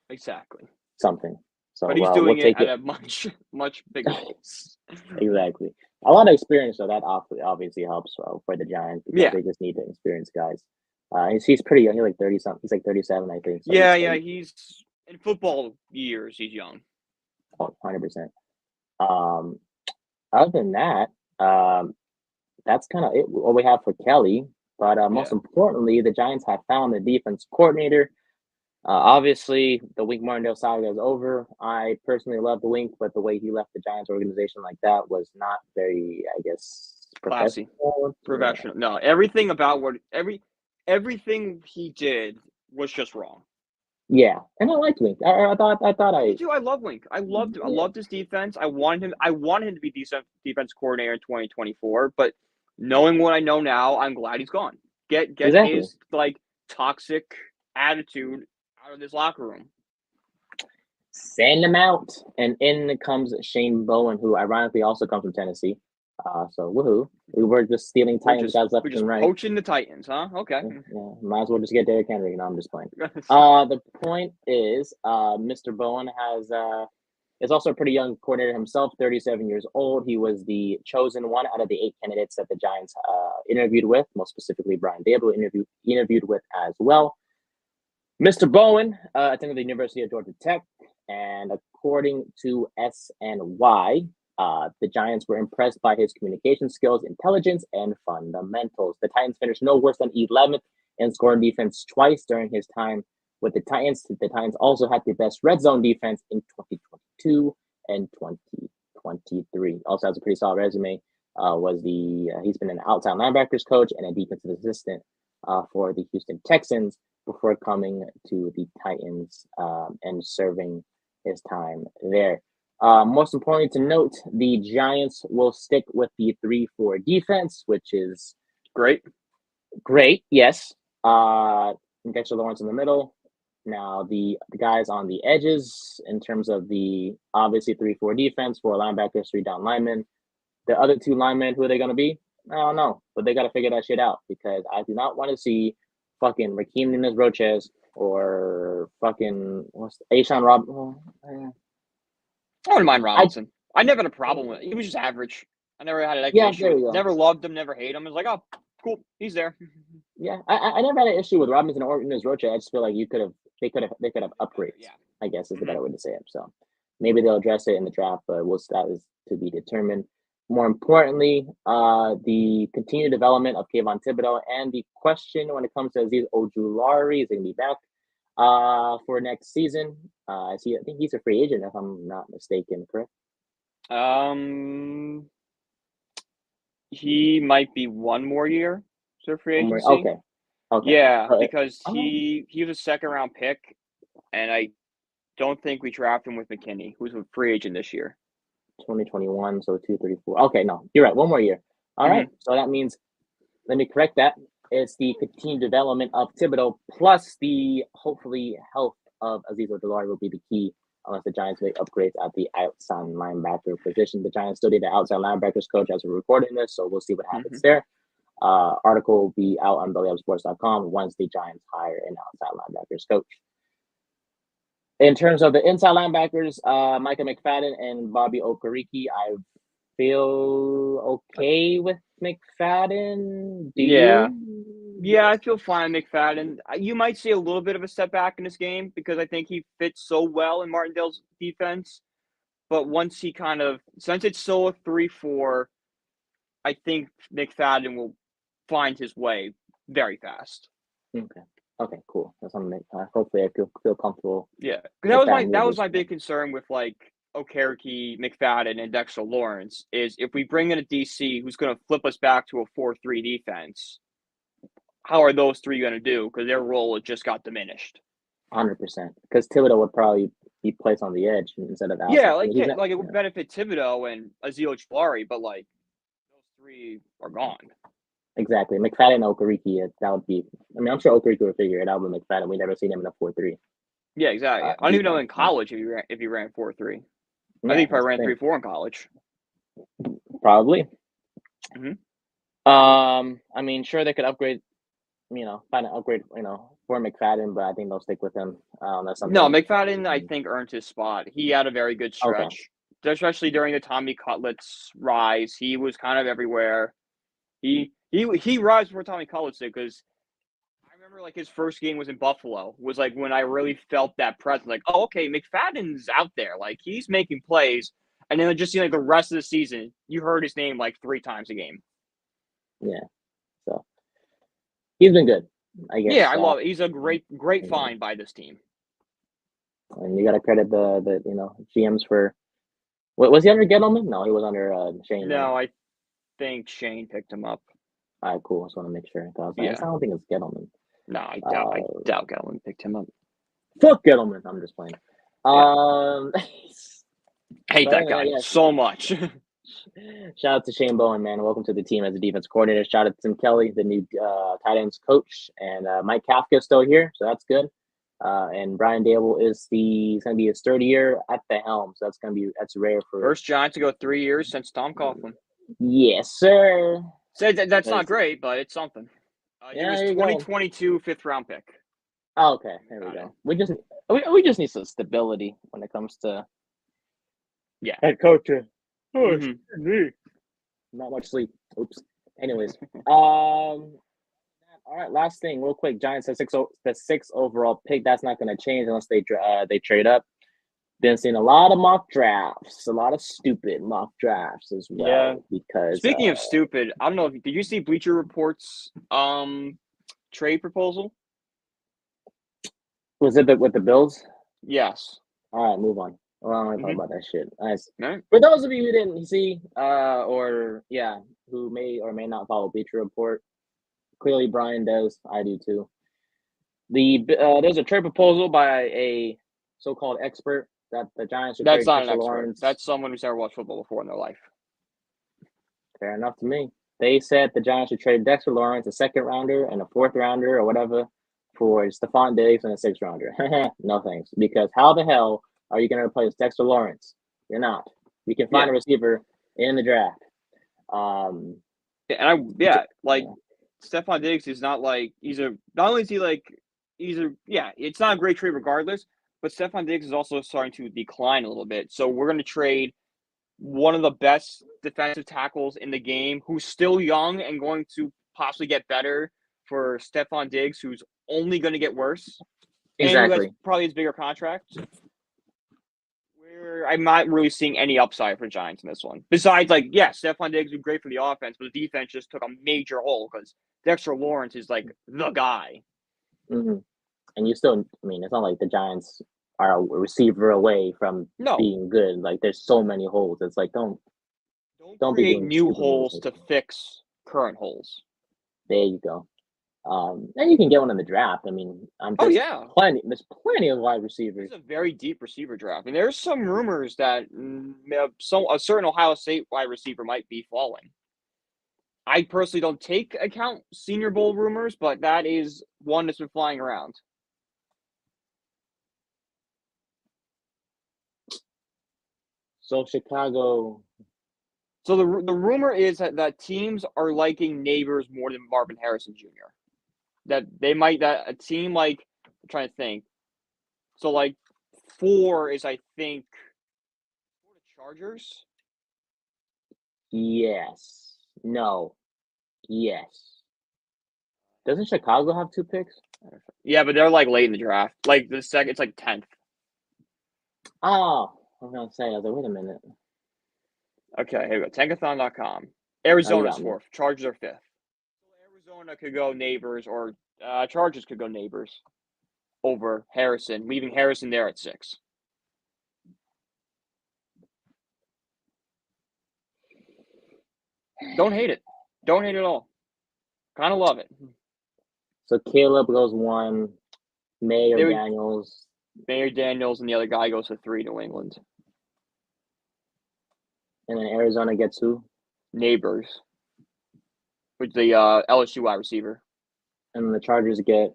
Exactly.
something. So
But he's
we'll
doing it
take
at a much bigger pace.
Exactly. A lot of experience, so that obviously helps for the Giants because
Yeah.
they just need the experienced guys. He's pretty young. He's like 30 something. He's like 37, I think. So
Yeah. He's in football years. He's young.
100%. Other than that, that's kind of it. What we have for Kelly. But most importantly, the Giants have found the defense coordinator. Obviously, the Wink Martindale saga is over. I personally love the Wink, but the way he left the Giants organization like that was not very, I guess,
Classy.
professional.
No, everything about everything he did was just wrong.
Yeah, and I liked Wink. I
Me too. I love Wink. I loved his defense. I wanted him to be defense coordinator in 2024. But knowing what I know now, I'm glad he's gone. Get
Exactly.
his toxic attitude out of this locker room.
Send him out, and in comes Shane Bowen, who ironically also comes from Tennessee. So woohoo! We were just stealing Titans guys left and right.
Poaching the Titans, huh? Okay.
Yeah, might as well just get Derrick Henry. No, I'm just playing. The point is, Mr. Bowen is also a pretty young coordinator himself, 37 years old. He was the chosen one out of the 8 candidates that the Giants interviewed with, most specifically Brian Dable interviewed with as well. Mr. Bowen attended the University of Georgia Tech, and according to SNY, the Giants were impressed by his communication skills, intelligence, and fundamentals. The Titans finished no worse than 11th in scoring defense twice during his time with the Titans. The Titans also had the best red zone defense in 2022 and 2023. Also has a pretty solid resume. He's been an outside linebackers coach and a defensive assistant for the Houston Texans before coming to the Titans and serving his time there. Most importantly to note, the Giants will stick with the 3-4 defense, which is
great.
Yes. Dexter Lawrence in the middle. Now the guys on the edges in terms of the obviously 3-4 defense, 4 linebackers, 3 down linemen. The other 2 linemen, who are they going to be? I don't know, but they got to figure that shit out because I do not want to see fucking Raheem Nunez-Roches or fucking Ashawn Robinson.
I wouldn't mind Robinson. I never had a problem with it. He was just average. I never had an issue. Never loved him, never hate him. It was like, oh, cool, he's there.
Yeah, I never had an issue with Robinson or Nunez-Roches. I just feel like they could have upgrades.
Yeah,
I guess is the better way to say it. So maybe they'll address it in the draft, but that is to be determined. More importantly, the continued development of Kayvon Thibodeau and the question when it comes to Azeez Ojulari, is he going to be back for next season? I think he's a free agent, if I'm not mistaken, correct?
He might be one more year for free agency.
Okay.
Yeah, because he was a 2nd-round pick, and I don't think we drafted him with McKinney, who's a free agent this year.
2021, so 234. Okay, no, you're right. One more year. All right. So that means, let me correct that. It's the continued development of Thibodeau plus the hopefully health of Azeez Ojulari will be the key unless the Giants make upgrades at the outside linebacker position. The Giants still need the outside linebackers coach as we're recording this, so we'll see what happens there. Article will be out on BellyUpSports.com once the Giants hire an outside linebackers coach. In terms of the inside linebackers, Micah McFadden and Bobby Okereke, I feel okay with McFadden. Do you?
Yeah, I feel fine with McFadden. You might see a little bit of a step back in this game because I think he fits so well in Martindale's defense. But once he since it's so a 3-4, I think McFadden will find his way very fast.
Okay, cool. That's something. Hopefully, I feel comfortable.
Yeah, that was my big concern with Okereke, McFadden, and Dexter Lawrence is if we bring in a DC who's going to flip us back to a 4-3 defense, how are those 3 going to do? Because their role just got diminished.
100%. Because Thibodeau would probably be placed on the edge instead of outside.
Yeah, it would benefit Thibodeau and Azeez Ojulari, but those 3 are gone.
Exactly. McFadden and Okereke, that would be. I mean, I'm sure Okereke would figure it out with McFadden. We never seen him in a 4-3.
Yeah, exactly. I don't even know in college if he ran 4.3. I think he probably ran 3.4 in college.
Probably.
Mhm.
I mean, sure they could upgrade, find an upgrade, for McFadden, but I think they'll stick with him. That's something.
No, McFadden, I think, earned his spot. He had a very good stretch, especially during the Tommy Cutlets rise. He was kind of everywhere. He rise before Tommy Cutlets did, because I remember like his first game was in Buffalo. Was like when I really felt that presence. Like, oh, okay, McFadden's out there. Like he's making plays, and then just like the rest of the season, you heard his name like 3 times a game.
Yeah, so he's been good, I guess.
Yeah, I love it. He's a great find by this team.
And you got to credit the GMs for. Was he under Gettleman? No, he was under Shane.
No, I think Shane picked him up.
All right, cool. I just want to make sure. I don't think it's Gettleman.
No, I doubt Gettleman picked him up.
Fuck Gettleman. I'm just playing.
Hate that guy so much.
Shout out to Shane Bowen, man. Welcome to the team as a defense coordinator. Shout out to Tim Kelly, the new tight ends coach, and Mike Kafka is still here, so that's good. And Brian Dable he's going to be his 3rd year at the helm, so that's rare for
first Giant to go 3 years since Tom Coughlin.
Yes, sir.
So that's not great, but it's something. It was 2022 5th round pick.
Oh, okay, there we go. We just need some stability when it comes to head coaching. Not much sleep. Oops. Anyways, all right. Last thing, real quick. Giants have the 6th overall pick. That's not going to change unless they trade up. Been seeing a lot of mock drafts, a lot of stupid mock drafts as well.
Yeah.
Because
speaking of stupid, I don't know. Did you see Bleacher Report's trade proposal?
Was it with the Bills?
Yes.
All right, move on. Well, I don't want to talk about that shit. Nice.
Right.
For those of you who didn't see, who may or may not follow Bleacher Report, clearly Brian does. I do too. There's a trade proposal by a so-called expert that the Giants should
That's
trade
not an
Dexter
expert.
Lawrence.
That's someone who's never watched football before in their life.
Fair enough to me. They said the Giants should trade Dexter Lawrence, a 2nd rounder and a 4th rounder or whatever, for Stephon Diggs and a 6th rounder. No thanks. Because how the hell are you going to replace Dexter Lawrence? You're not. You can find a receiver in the draft.
Stephon Diggs is not like it's not a great trade regardless, but Stephon Diggs is also starting to decline a little bit. So we're going to trade one of the best defensive tackles in the game, who's still young and going to possibly get better, for Stephon Diggs, who's only going to get worse.
Exactly.
And probably his bigger contract. Where I'm not really seeing any upside for Giants in this one. Besides, Stephon Diggs would be great for the offense, but the defense just took a major hole because Dexter Lawrence is like the guy.
Mm-hmm. And you still, it's not like the Giants are a receiver away from being good. Like, there's so many holes. It's like, don't
create new holes to fix current holes.
There you go. And you can get one in the draft. There's plenty of wide receivers.
It's a very deep receiver draft. And there's some rumors that a certain Ohio State wide receiver might be falling. I personally don't take account Senior Bowl rumors, but that is one that's been flying around.
So Chicago.
So the rumor is that teams are liking Neighbors more than Marvin Harrison Jr. That a team I'm trying to think. So 4 is, I think, the Chargers.
Yes. No. Yes. Doesn't Chicago have 2 picks?
Yeah, but they're late in the draft. The second, it's 10th.
Oh, I was gonna say. I was like, wait a minute.
Okay, here we go. Tankathon.com. Arizona's 4th. Chargers are 5th. Arizona could go Neighbors, or Chargers could go Neighbors over Harrison, leaving Harrison there at 6. Don't hate it. Don't hate it at all. Kind of love it.
So Caleb goes 1. Daniels.
Mayor Daniels, and the other guy goes to 3, New England.
And then Arizona gets who?
Neighbors. With the LSU wide receiver.
And the Chargers get?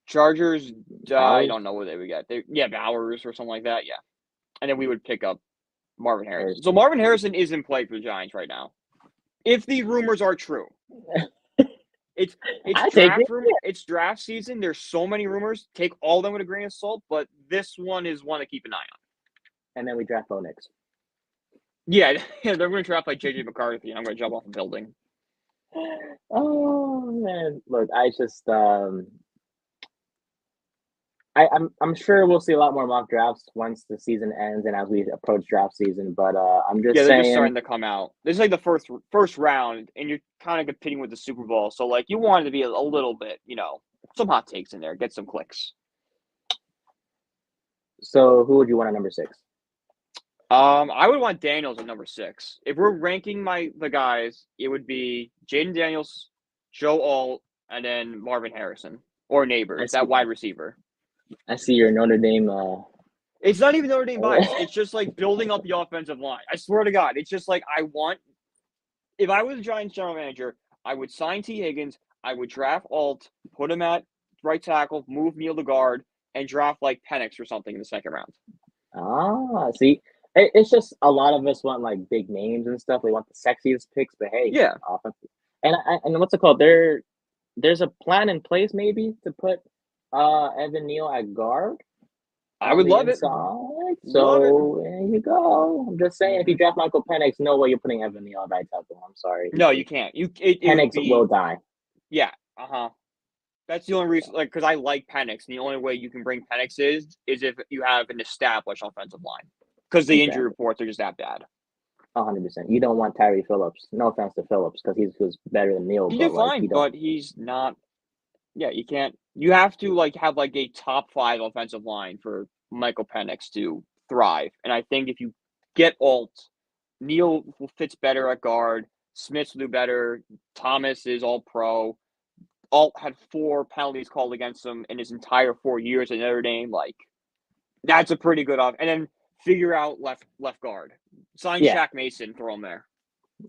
Chargers, I
Bowers?
don't know what they would get. Bowers or something like that. Yeah, and then we would pick up Marvin Harrison. So Marvin Harrison is in play for the Giants right now, if the rumors are true. It's
I take
draft
it.
room. It's draft season. There's so many rumors. Take all of them with a grain of salt, but this one is one to keep an eye on.
And then we draft Bo Nix.
Yeah, they're going to draft like JJ McCarthy, and I'm going to jump off a building.
Oh man, look, I just I'm sure we'll see a lot more mock drafts once the season ends and as we approach draft season. But I'm just
they're
saying,
just starting to come out. This is like the first round, and you're kind of competing with the Super Bowl. So like you want it to be a little bit, some hot takes in there, get some clicks.
So who would you want at number 6?
I would want Daniels at number 6. If we're ranking the guys, it would be Jaden Daniels, Joe Alt, and then Marvin Harrison or Neighbors, that wide receiver.
I see your Notre Dame.
It's not even Notre Dame bias. It's just like building up the offensive line. I swear to God, it's just like if I was the Giants general manager, I would sign T. Higgins, I would draft Alt, put him at right tackle, move Neal to guard, and draft like Penix or something in the second round.
See, it's just a lot of us want like big names and stuff. We want the sexiest picks, but hey,
yeah.
Offense. And what's it called? There's a plan in place maybe to put Evan Neal at guard.
I would love
inside.
it.
So there you go. I'm just saying, if you draft Michael Penix, no way you're putting Evan Neal at right tackle. I'm sorry.
No, you can't.
Penix will die.
Yeah. That's the only reason, because I like Penix. And the only way you can bring Penix is if you have an established offensive line, because the injury reports are just that bad.
100%. You don't want Tyree Phillips. No offense to Phillips, because he's better than Neal.
He's fine, but he's not. Yeah, you can't. You have to have a top 5 offensive line for Michael Penix to thrive. And I think if you get Alt, Neal fits better at guard. Smith's will do better. Thomas is all pro. Alt had 4 penalties called against him in his entire 4 years at Notre Dame. That's a pretty good off. And then figure out left guard. Sign Shaq Mason, throw him there.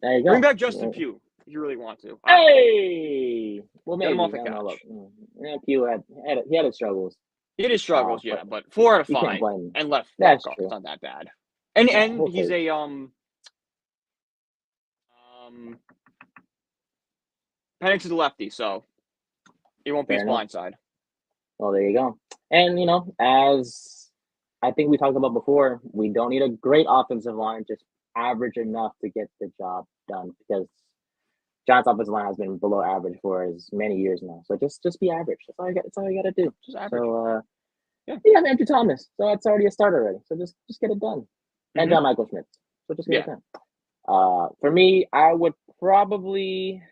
There you go.
Bring back Justin Pugh if you really want to.
Hey, well, maybe.
Get him off the couch.
Pugh had his struggles.
He had his struggles, but 4 out of 5 and left guard. It's not that bad. And he's a Penix is a lefty, so he won't be his blind side.
Well, there you go. And as I think we talked about before, we don't need a great offensive line, just average enough to get the job done, because Giants' offensive line has been below average for as many years now. So just be average. That's all you got to do.
Just average.
So you have Andrew Thomas, so that's already a start already. So just get it done. And John Michael Schmidt. So just get it done. For me, I would probably.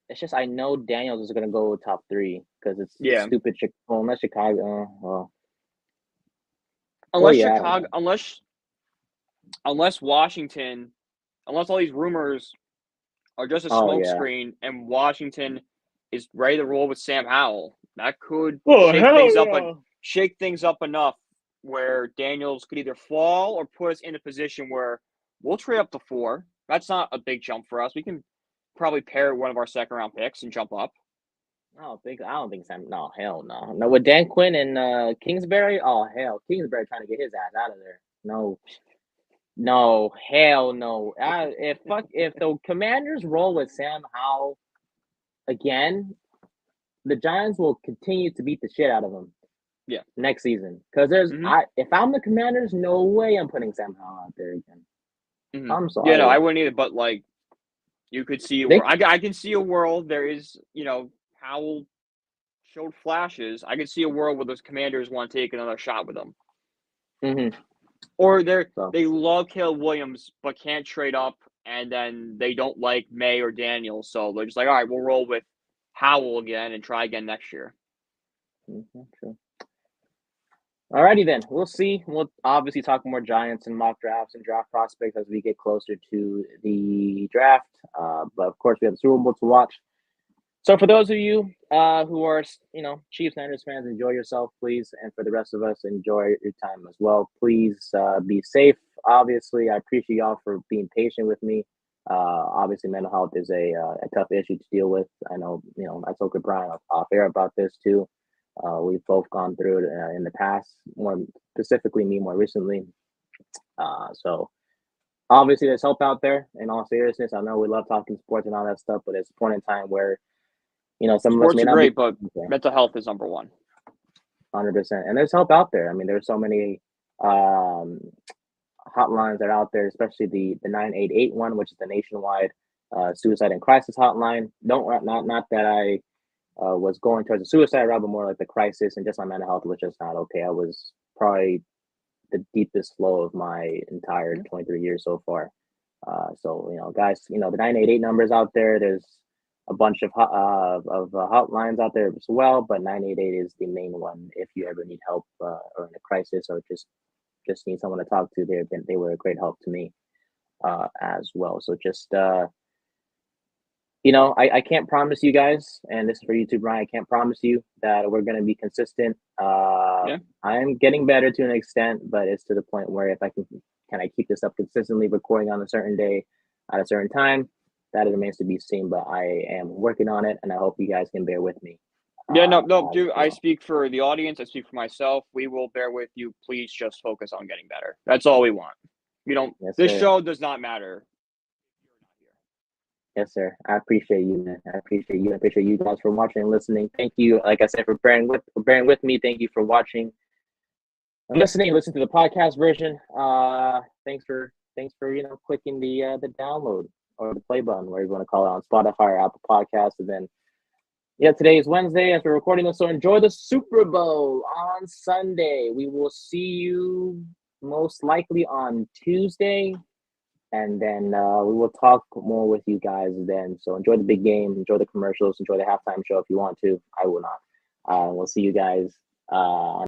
It's just I know Daniels is gonna go top 3 because it's stupid. Unless Chicago,
Chicago, unless Washington, unless all these rumors are just a smokescreen, and Washington is ready to roll with Sam Howell, that could shake things up enough where Daniels could either fall or put us in a position where we'll trade up to 4. That's not a big jump for us. We can probably pair one of our second round picks and jump up.
I don't think Sam. No, hell no. No, with Dan Quinn and Kingsbury. Oh hell, Kingsbury trying to get his ass out of there. No, hell no. If the Commanders roll with Sam Howell again, the Giants will continue to beat the shit out of them.
Yeah,
next season, because if I'm the Commanders, no way I'm putting Sam Howell out there again. I'm sorry.
Yeah, no, I wouldn't either. But you could see I can see a world. There is, Howell showed flashes. I could see a world where those Commanders want to take another shot with him. Or they love Caleb Williams but can't trade up, and then they don't like May or Daniel, so they're just like, all right, we'll roll with Howell again and try again next year.
True. Alrighty then, we'll see. We'll obviously talk more Giants and mock drafts and draft prospects as we get closer to the draft. But of course, we have the Super Bowl to watch. So for those of you who are, Chiefs Niners fans, enjoy yourself, please. And for the rest of us, enjoy your time as well. Please be safe. Obviously, I appreciate y'all for being patient with me. Obviously, mental health is a tough issue to deal with. I know, I spoke with Brian off air about this too. We've both gone through it in the past, more specifically me more recently. So obviously there's help out there in all seriousness. I know we love talking sports and all that stuff, but there's a point in time where, some of us
Sports
may
are
not
great,
be
but mental health is number one.
100%. And there's help out there. I mean, there's so many hotlines that are out there, especially the 988 one, which is the nationwide suicide and crisis hotline. Not that I was going towards the suicide route, but more like the crisis, and just my mental health was just not okay. I was probably the deepest flow of my entire 23 years so far. So, guys, the 988 numbers out there. There's a bunch of hotlines out there as well, but 988 is the main one if you ever need help or in a crisis, or just need someone to talk to. They were a great help to me as well. So just I can't promise you guys, and this is for you too, Brian. I can't promise you that we're going to be consistent. I'm getting better to an extent, but it's to the point where if I can I keep this up consistently, recording on a certain day at a certain time, that remains to be seen. But I am working on it, and I hope you guys can bear with me.
Yeah, no, dude. I speak for the audience. I speak for myself. We will bear with you. Please just focus on getting better. That's all we want. This show does not matter.
Yes, sir. I appreciate you, man. I appreciate you. I appreciate you guys for watching and listening. Thank you, like I said, for bearing with me. Thank you for watching and listening. Listen to the podcast version. Thanks for clicking the download or the play button, whatever you want to call it, on Spotify or Apple Podcasts. And then, today is Wednesday as we're recording this, so enjoy the Super Bowl on Sunday. We will see you most likely on Tuesday. And then we will talk more with you guys then. So enjoy the big game, enjoy the commercials, enjoy the halftime show if you want to. I will not. We'll see you guys